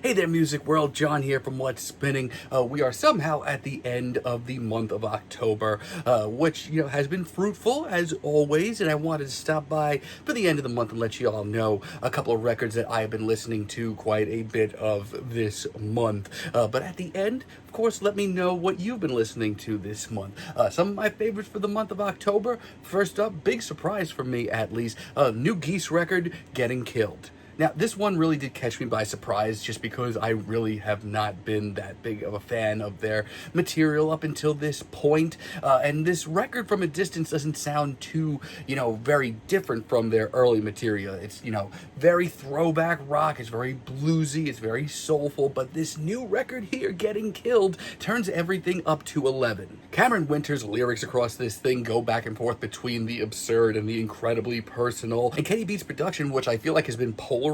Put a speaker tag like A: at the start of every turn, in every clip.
A: Hey there, music world. John here from What's Spinning. We are somehow at the end of the month of October, which has been fruitful as always. And I wanted to stop by for the end of the month and let you all know a couple of records that I have been listening to quite a bit of this month. But at the end, of course, let me know what you've been listening to this month. Some of my favorites for the month of October. First up, big surprise for me at least, new Geese record, Getting Killed. Now, this one really did catch me by surprise just because I really have not been that big of a fan of their material up until this point. And this record from a distance doesn't sound too, very different from their early material. It's, very throwback rock. It's very bluesy. It's very soulful. But this new record here, Getting Killed, turns everything up to 11. Cameron Winter's lyrics across this thing go back and forth between the absurd and the incredibly personal. And Kenny Beats' production, which I feel like has been polarizing,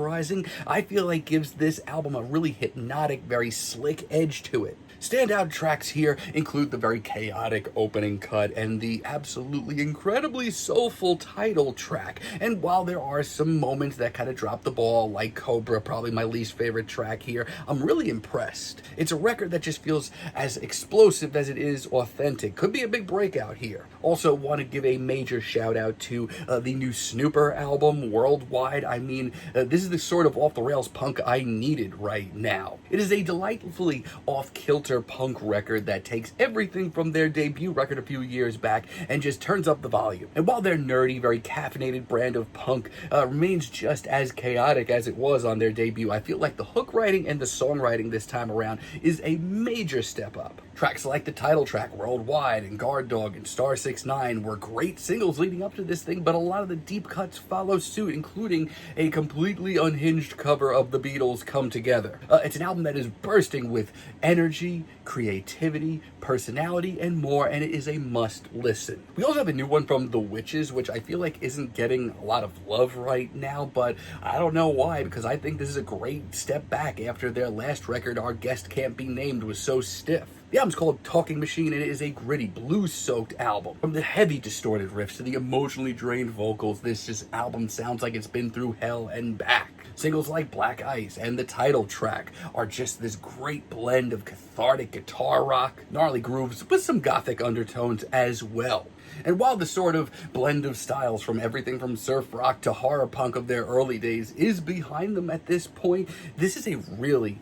A: I feel like gives this album a really hypnotic, very slick edge to it. Standout tracks here include the very chaotic opening cut and the absolutely incredibly soulful title track. And while there are some moments that kind of drop the ball, like Cobra, probably my least favorite track here, I'm really impressed. It's a record that just feels as explosive as it is authentic. Could be a big breakout here. Also want to give a major shout out to the new Snooper album, Worldwide. I mean, this is the sort of off-the-rails punk I needed right now. It is a delightfully off-kilter punk record that takes everything from their debut record a few years back and just turns up the volume. And while their nerdy, very caffeinated brand of punk remains just as chaotic as it was on their debut, I feel like the hook writing and the songwriting this time around is a major step up. Tracks like the title track, Worldwide, and Guard Dog, and Star 69 were great singles leading up to this thing, but a lot of the deep cuts follow suit, including a completely unhinged cover of the Beatles' Come Together. It's an album that is bursting with energy, creativity, personality, and more, and it is a must listen. We also have a new one from The Witches, which I feel like isn't getting a lot of love right now, but I don't know why, because I think this is a great step back after their last record, Our Guest Can't Be Named, was so stiff. The album's called Talking Machine, and it is a gritty, blues-soaked album. From the heavy, distorted riffs to the emotionally drained vocals, this album sounds like it's been through hell and back. Singles like Black Ice and the title track are just this great blend of cathartic guitar rock, gnarly grooves with some gothic undertones as well. And while the sort of blend of styles from everything from surf rock to horror punk of their early days is behind them at this point, this is a really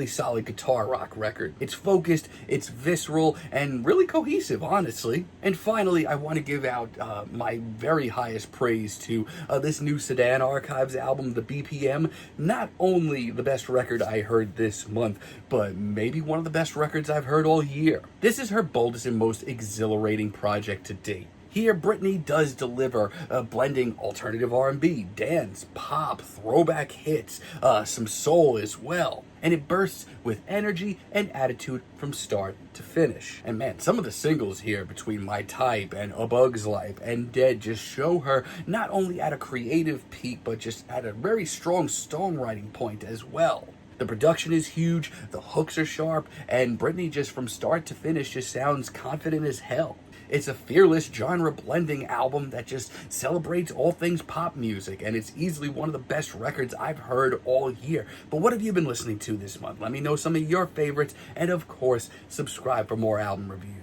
A: solid guitar rock record. It's focused, it's visceral, and really cohesive, honestly. And finally, I want to give out my very highest praise to this new Sedan Archives album, the BPM. Not only the best record I heard this month, but maybe one of the best records I've heard all year. This is her boldest and most exhilarating project to date. Here, Britney does deliver, blending alternative R&B, dance, pop, throwback hits, some soul as well. And it bursts with energy and attitude from start to finish. And man, some of the singles here between My Type and A Bug's Life and Dead just show her not only at a creative peak, but just at a very strong songwriting point as well. The production is huge, the hooks are sharp, and Britney just from start to finish just sounds confident as hell. It's a fearless genre-blending album that just celebrates all things pop music, and it's easily one of the best records I've heard all year. But what have you been listening to this month? Let me know some of your favorites, and of course, subscribe for more album reviews.